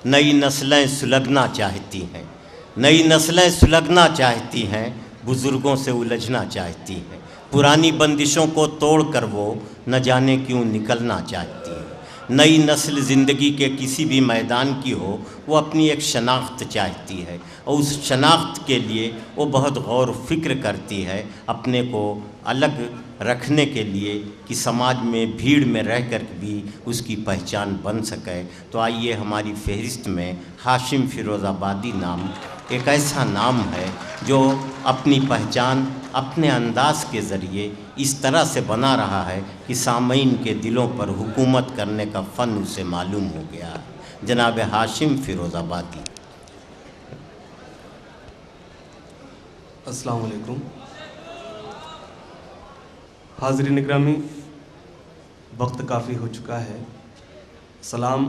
नई नस्लें सुलगना चाहती हैं, नई नस्लें सुलगना चाहती हैं, बुज़ुर्गों से उलझना चाहती हैं। पुरानी बंदिशों को तोड़कर वो न जाने क्यों निकलना चाहती है। नई नस्ल ज़िंदगी के किसी भी मैदान की हो, वो अपनी एक शनाख्त चाहती है और उस शनाख्त के लिए वो बहुत गौर फिक्र करती है, अपने को अलग रखने के लिए कि समाज में भीड़ में रहकर भी उसकी पहचान बन सके। तो आइए, हमारी फहरिस्त में हाशिम फ़िरोज़ाबादी नाम एक ऐसा नाम है जो अपनी पहचान अपने अंदाज़ के ज़रिए इस तरह से बना रहा है कि सामईन के दिलों पर हुकूमत करने का फ़न उसे मालूम हो गया है। जनाब हाशिम फ़िरोज़ाबादी। अस्सलाम वालेकुम। हाज़रीन इकरामी, वक्त काफ़ी हो चुका है। सलाम,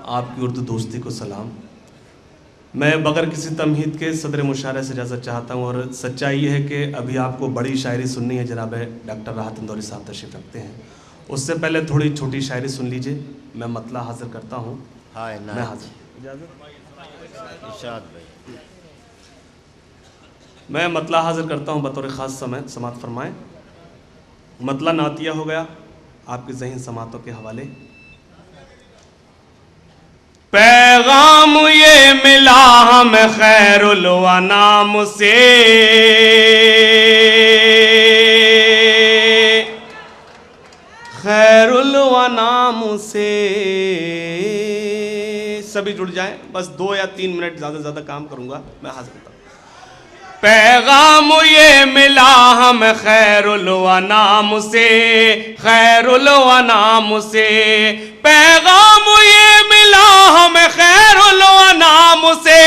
आपकी उर्दू दोस्ती को सलाम। मैं बगैर किसी तमहीद के सदर मुशायरे से इजाज़त चाहता हूँ। और सच्चाई ये है कि अभी आपको बड़ी शायरी सुननी है। जनाब डॉक्टर राहत इंदौरी साहब तशरीफ़ रखते हैं। उससे पहले थोड़ी छोटी शायरी सुन लीजिए। मैं मतला हाज़िर करता हूँ। मैं हाज़िर मैं मतला हाज़िर करता हूँ बतौर ख़ास समय समात फरमाएँ। मतला नातिया हो गया आपके ज़हीन समातों के हवाले। पैगाम ये मिला हमें खैरुल अनाम से, खैरुल अनाम से। सभी जुड़ जाएं, बस 2 या 3 मिनट, ज़्यादा से ज़्यादा काम करूंगा। मैं हाजिर करता हूं। पैगाम ये मिला हमें खैरुल अनाम से, खैरुल अनाम से। पैगाम ये मिला हमें खैरुल अनाम से,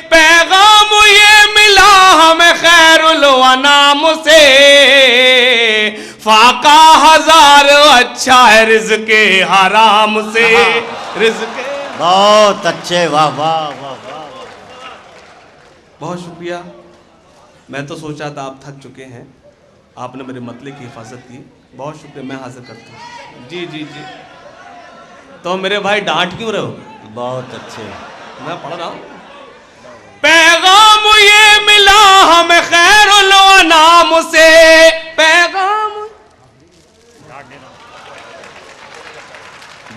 पैगाम ये मिला हमें खैरुल अनाम से। फाका हजार अच्छा है रिज़्क़े हराम से, रिज़्क़े। बहुत अच्छे, वाह वाह वाह वाह। बहुत शुक्रिया। मैं तो सोचा था आप थक चुके हैं, आपने मेरे मतले की हिफाजत की। बहुत शुक्रिया। मैं हाजिर करता हूँ। जी जी जी। तो मेरे भाई डांट क्यों रहे हो? बहुत अच्छे। मैं पढ़ रहा हूँ। पैगाम ये मिला हमें खैरुल अनाम से, पैगाम।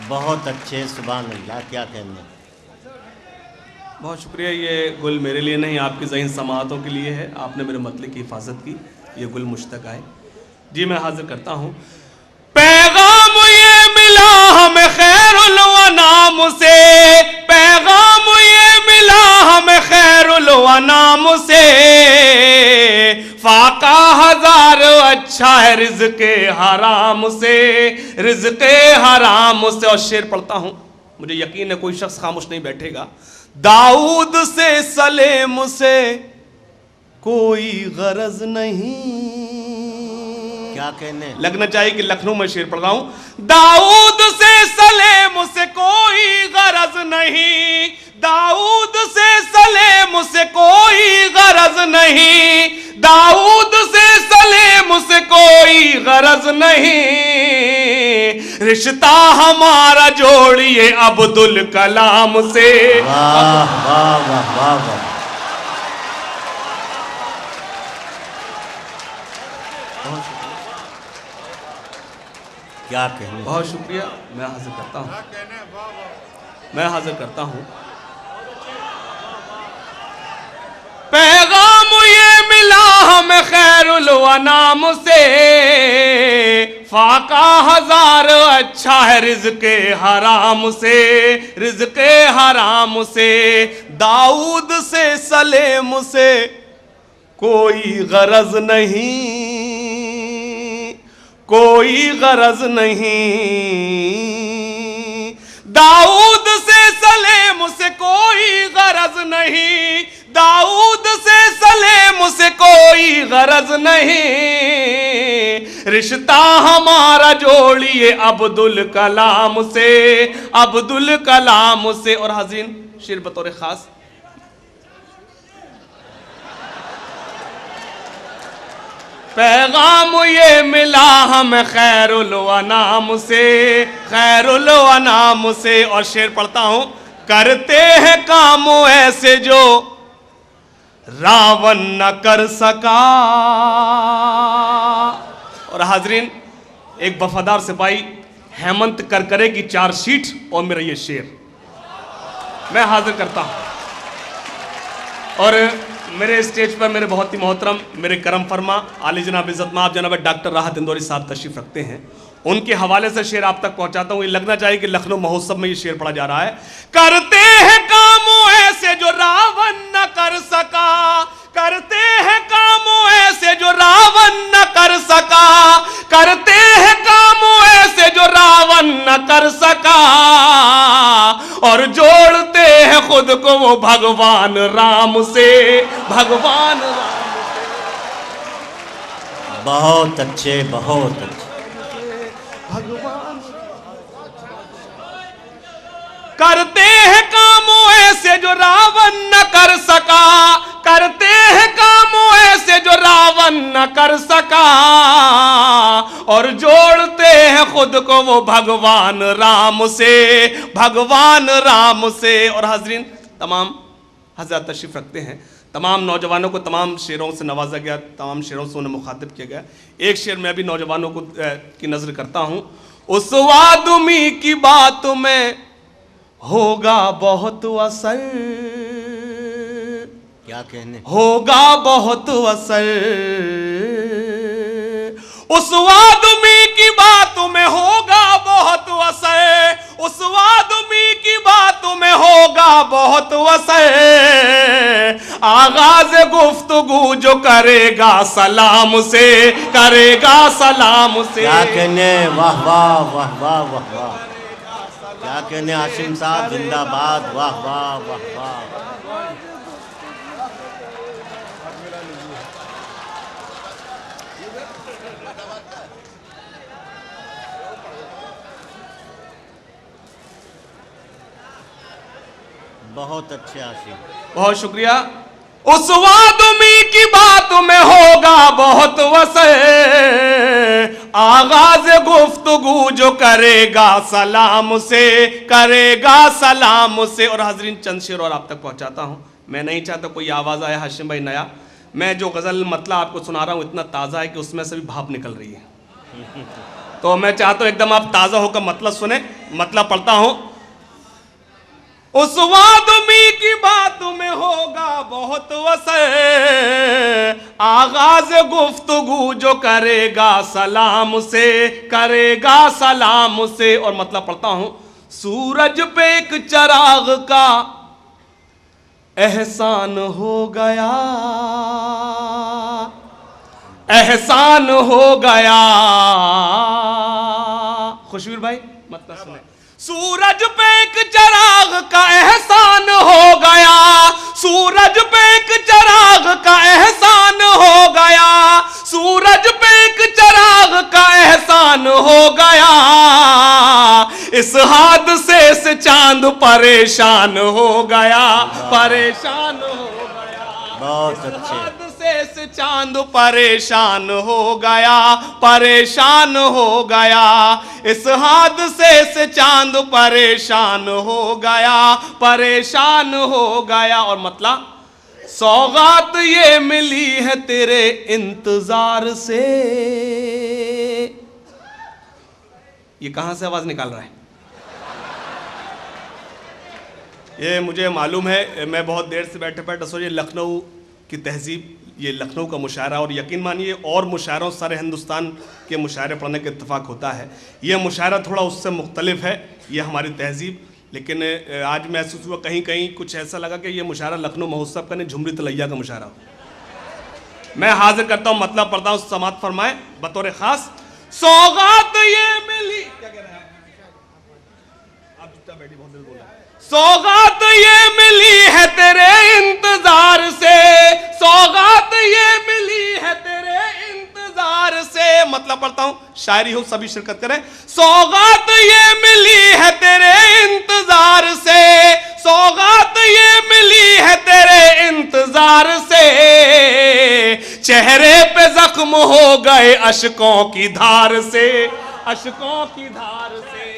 बहुत अच्छे, सुभान अल्लाह, क्या कहने। बहुत शुक्रिया। ये गुल मेरे लिए नहीं, आपकी ज़हीन समातों के लिए है। आपने मेरे मतले की हिफाजत की, ये गुल मुश्तक आए। जी, मैं हाजिर करता हूँ। पैगाम ये मिला हमें खैरुल अनाम से, पैगाम ये मिला हमें खैरुल अनाम से। फाका हजार अच्छा है रिज़्क़े हराम से, रिज़्क़े हराम से। और शेर पढ़ता हूँ, मुझे यकीन है कोई शख्स खामोश नहीं बैठेगा। दाऊद से सलेम से कोई गरज नहीं। क्या कहने, लगना चाहिए कि लखनऊ में शेर पढ़ रहा हूं। दाऊद से सलेम से कोई गरज नहीं, दाऊद से सलेम से कोई गरज नहीं, दाऊद से सलेम से कोई गरज नहीं। रिश्ता हमारा जोड़िए अब्दुल कलाम से। वाह वाह वाह वाह वाह। क्या कहने। बहुत शुक्रिया। मैं हाजिर करता हूँ। मैं हाजिर करता हूँ। पैगाम ये मिला हमें खैरुल अनाम से। फाका हजार अच्छा है रिज़्क़े हराम से, रिज़्क़े हराम से। दाऊद से सलेम से कोई गरज नहीं, कोई गरज नहीं। दाऊद से सलेम से कोई गरज नहीं, दाऊद से सलेम से कोई गरज नहीं। रिश्ता हमारा जोड़िए अब्दुल कलाम से, अब्दुल कलाम से। और हाज़रीन, शेर बतौर खास। पैगाम ये मिला हमें खैरुल अनाम से, खैरुल अनाम से। और शेर पढ़ता हूँ। करते हैं काम ऐसे जो रावण न कर सका। और हाजरीन, एक वफादार सिपाही हेमंत करकरे की चार्जशीट और मेरा ये शेर मैं हाजिर करता हूं। और मेरे स्टेज पर मेरे बहुत ही मोहतरम, मेरे करम फरमा, आली जनाब इज़्ज़त माब जनाब डॉक्टर राहत इंदौरी साहब तशरीफ रखते हैं। उनके हवाले से शेर आप तक पहुंचाता हूं। ये लगना चाहिए कि लखनऊ महोत्सव में ये शेर पढ़ा जा रहा है। करते हैं काम ऐसे जो रावण न कर सका, करते हैं काम ऐसे जो रावण न कर सका, करते हैं काम ऐसे जो रावण न कर सका, और जोड़ते हैं खुद को वो भगवान राम से, भगवान राम से। बहुत अच्छे, बहुत अच्छे। भगवान करते हैं काम ऐसे जो रावण न कर सका, करते हैं काम ऐसे जो रावण न कर सका, और जोड़ते हैं खुद को वो भगवान राम से, भगवान राम से। और हाजरीन, तमाम हज़रात तशरीफ रखते हैं। तमाम नौजवानों को तमाम शेरों से नवाजा गया, तमाम शेरों से उन्हें मुखातिब किया गया। एक शेर मैं भी नौजवानों को की नजर करता हूं। उस आदमी की बात में होगा बहुत असर, क्या कहने, होगा बहुत असर। उस आदमी की बात में होगा बहुत असर, उस आदमी की बात में होगा बहुत असर। आगाज गुफ्तगू जो करेगा सलाम से, करेगा सलाम से। क्या कहने, वाह वाह वाह वाह वाह वाह। क्या कहने हाशिम साहब, जिंदाबाद, वाह वाह वाह वाह। बहुत अच्छे हाशिम, बहुत शुक्रिया। उस आदमी की बात में होगा बहुत वसे, आगाज गुफ्तगू जो करेगा सलाम से, करेगा सलाम से। और हाजरीन, चंद शेर और आप तक पहुंचाता हूं। मैं नहीं चाहता कोई आवाज आया हाशिम भाई नया। मैं जो गजल मतलब आपको सुना रहा हूं इतना ताज़ा है कि उसमें से भी भाप निकल रही है। तो मैं चाहता हूं एकदम आप ताज़ा होकर मतलब सुने। मतलब पढ़ता हूं। उस आदमी की बात में होगा बहुत वसे, आगाज गुफ्तगू जो करेगा सलाम से, करेगा सलाम से। और मतलब पढ़ता हूं। सूरज पे एक चिराग का एहसान हो गया, एहसान हो गया। खुशबीर भाई मतलब सुने। सूरज पे एक चिराग का एहसान हो गया, सूरज पे एक चिराग का एहसान हो गया, सूरज पे एक चिराग का एहसान हो गया। इस हादसे से चांद परेशान हो गया, परेशान हो गया। बहुत अच्छे। से चांद परेशान हो गया, परेशान हो गया। इस हादसे से चांद परेशान हो गया, परेशान हो गया। और मतलब सौगात ये मिली है तेरे इंतजार से। ये कहां से आवाज निकाल रहा है? ये मुझे मालूम है। मैं बहुत देर से बैठे बैठे सोचिए लखनऊ की तहजीब, ये लखनऊ का मुशायरा, और यकीन मानिए और मुशायरों सारे हिंदुस्तान के मुशायरे पढ़ने के इत्तेफाक होता है। ये मुशायरा थोड़ा उससे मुख्तलिफ है, ये हमारी तहजीब। लेकिन आज महसूस हुआ कहीं कहीं कुछ ऐसा लगा कि ये मुशायरा लखनऊ महोत्सव का नहीं, झुमरी तलैया का मुशायरा। मैं हाजिर करता हूँ, मतलब पढ़ता हूँ, समात फरमाए बतौर खास। सौगात ये मिली, क्या कह रहे हैं आप? बैठी बहुत दिल बोला। सौगात ये मिली है तेरे इंतजार से, सौगात ये मिली है तेरे इंतजार से। मतलब पढ़ता हूं, शायरी हो सभी शिरकत करें। सौगात ये मिली है तेरे इंतजार से, सौगात ये मिली है तेरे इंतजार से। चेहरे पे जख्म हो गए अशकों की धार से, अशकों की धार से।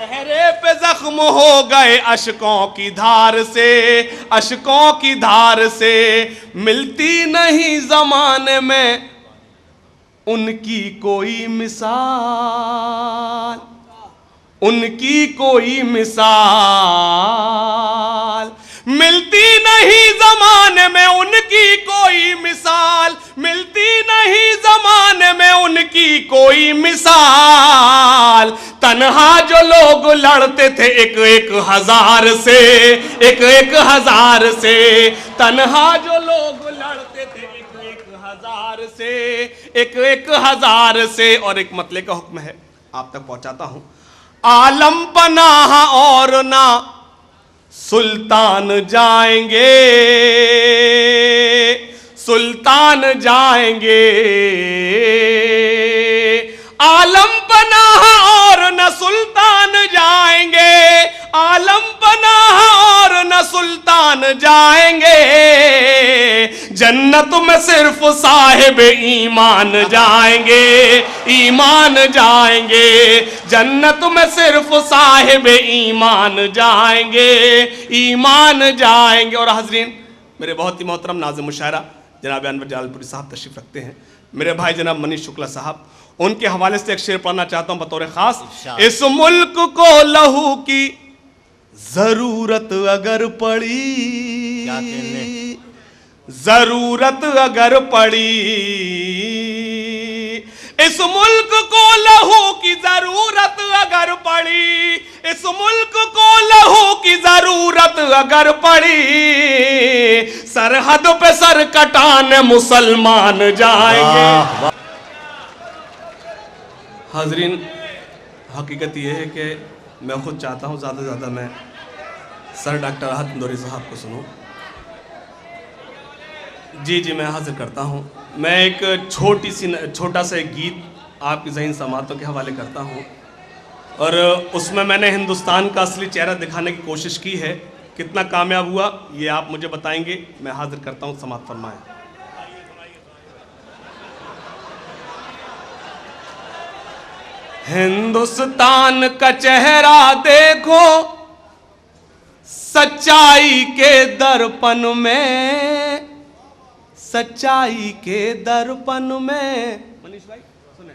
चेहरे पे जख्म हो गए अशकों की धार से, अशकों की धार से। मिलती नहीं जमाने में उनकी कोई मिसाल, उनकी कोई मिसाल। मिलती नहीं जमाने में उनकी कोई मिसाल, मिलती नहीं जमाने में उनकी कोई मिसाल। तन्हा जो लोग लड़ते थे एक एक हजार से, एक एक हजार से। तन्हा जो लोग लड़ते थे एक एक हजार से, एक एक हजार से। और एक मतले का हुक्म है, आप तक पहुंचाता हूं। आलम पनाह और ना सुल्तान जाएंगे, सुल्तान जाएंगे। आलम पनाह और न सुल्तान जाएंगे, आलम पनाह और न सुल्तान जाएंगे। जन्नत में सिर्फ साहिब ईमान जाएंगे, ईमान जाएंगे। जन्नत में सिर्फ साहिब ईमान जाएंगे, ईमान जाएंगे। और हजरीन, मेरे बहुत ही मोहतरम नाज़िम मुशायरा जनाब अनवर जलालपुरी साहब तशरीफ रखते हैं। मेरे भाई जनाब मनीष शुक्ला साहब, उनके हवाले से एक शेर पढ़ना चाहता हूं बतौर खास। इस मुल्क को लहू की जरूरत अगर पड़ी, जरूरत अगर पड़ी। इस मुल्क को लहू की जरूरत अगर पड़ी, इस मुल्क को लहू की जरूरत अगर पड़ी। सरहद पे सर कटाने मुसलमान जाएंगे। हाजरीन, हकीकत यह है कि मैं खुद चाहता हूँ ज़्यादा से ज़्यादा मैं सर डॉक्टर राहत इंदौरी साहब को सुनूं। जी जी, मैं हाजिर करता हूँ। मैं एक छोटा सा एक गीत आपकी ज़हीन समातों के हवाले करता हूँ, और उसमें मैंने हिंदुस्तान का असली चेहरा दिखाने की कोशिश की है। कितना कामयाब हुआ ये आप मुझे बताएंगे। मैं हाजिर करता हूँ, समात फरमाएं। हिंदुस्तान का चेहरा देखो सच्चाई के दर्पण में, सच्चाई के दर्पण में। मनीष भाई सुने।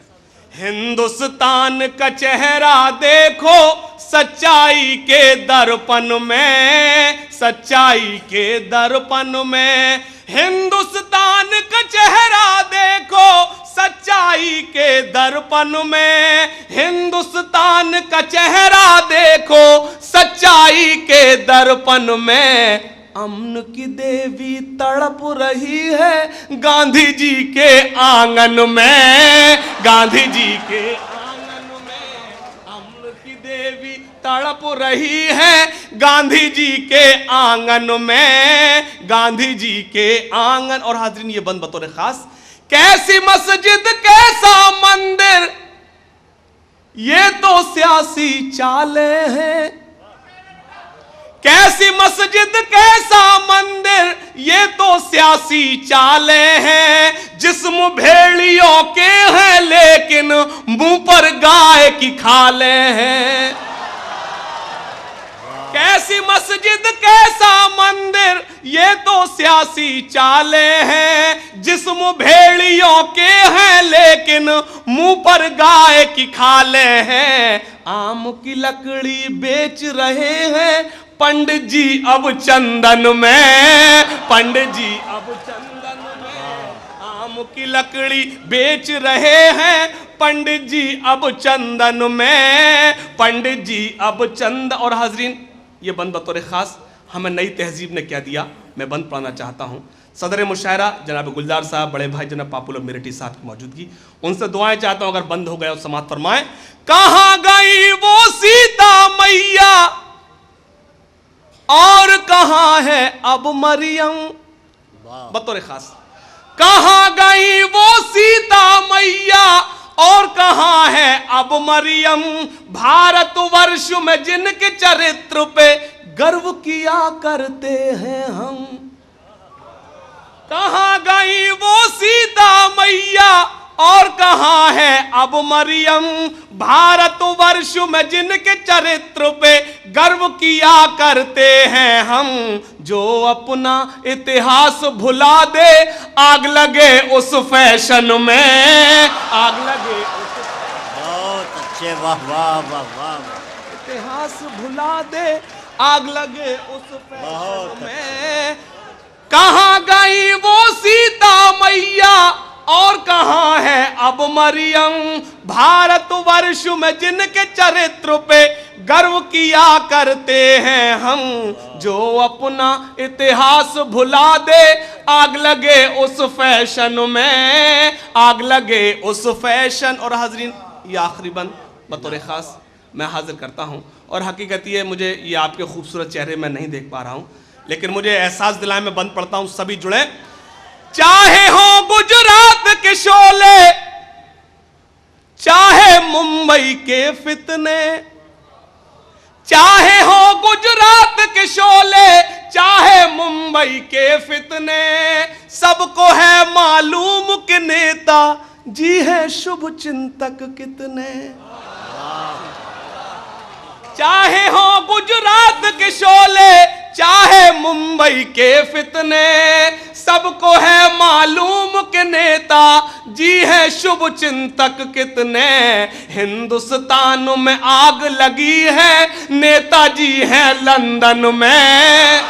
हिंदुस्तान का चेहरा देखो सच्चाई के दर्पण में, सच्चाई के दर्पण में। हिंदुस्तान का चेहरा देखो सच्चाई के दर्पण में। हिंदुस्तान का चेहरा देखो सच्चाई के दर्पण में। अमन की देवी तड़प रही है गांधी जी के आंगन में, गांधी जी के आंगन में। अमन की देवी तड़प रही है गांधी जी के आंगन में, गांधी जी के आंगन। और हाजरीन, ये बंद बतौर खास। कैसी मस्जिद कैसा मंदिर ये तो सियासी चाले हैं। कैसी मस्जिद कैसा मंदिर ये तो सियासी चाले हैं। जिस्म भेड़ियों के हैं लेकिन मुंह पर गाय की खाले हैं। कैसी मस्जिद कैसा मंदिर ये तो सियासी चाले हैं। जिस्म भेड़ियों के हैं लेकिन मुंह पर गाय की खाले हैं। आम की लकड़ी बेच रहे हैं पंडित जी अब चंदन में, पंडित जी अब चंदन में। आम की लकड़ी बेच रहे हैं पंडित जी अब चंदन में, पंडित जी अब चंदन। और हाजरीन, ये बंद बतौर खास हमें नई तहजीब ने क्या दिया, मैं बंद पढ़ना चाहता हूँ। सदर मुशायरा जनाब गुलजार साहब, बड़े भाई जनाब पापुलर मेरठी साहब की मौजूदगी, उनसे दुआएं चाहता हूँ अगर बंद हो गया और समात फरमाएं। कहाँ गई वो सीता मैया और कहाँ है अब मरियम। बतौर खास, कहाँ गई वो सीता मैया और कहाँ है अब मरियम। भारतवर्ष में जिनके चरित्र पे गर्व किया करते हैं हम। कहाँ गई वो सीता मैया और कहाँ है अब मरियम, भारतवर्ष में जिनके चरित्र पे गर्व किया करते हैं हम, जो अपना इतिहास भुला दे आग लगे उस फैशन में, आग लगे उस। बहुत अच्छे, वाह वाह वाह वाह। इतिहास भुला दे आग लगे उस फैशन में। कहाँ गई वो सीता मैया और कहाँ है अब मरियम, भारतवर्ष में जिनके चरित्र पे गर्व किया करते हैं हम, जो अपना इतिहास भुला दे आग लगे उस फैशन में, आग लगे उस फैशन। और हाजरीन, ये आखिरी बंद बतौर खास मैं हाजिर करता हूँ, और हकीकत ये मुझे ये आपके खूबसूरत चेहरे में नहीं देख पा रहा हूँ, लेकिन मुझे एहसास दिलाए मैं बंद पढ़ता हूँ, सभी जुड़े। चाहे हो गुजरात के शोले, चाहे मुंबई के फितने, चाहे हो गुजरात के शोले, चाहे मुंबई के फितने, सबको है मालूम कि नेता जी है शुभ चिंतक कितने। चाहे हो गुजरात के शोले, चाहे मुंबई के फितने, सबको है मालूम कि नेता जी है शुभ चिंतक कितने। हिंदुस्तान में आग लगी है, नेताजी हैं लंदन में।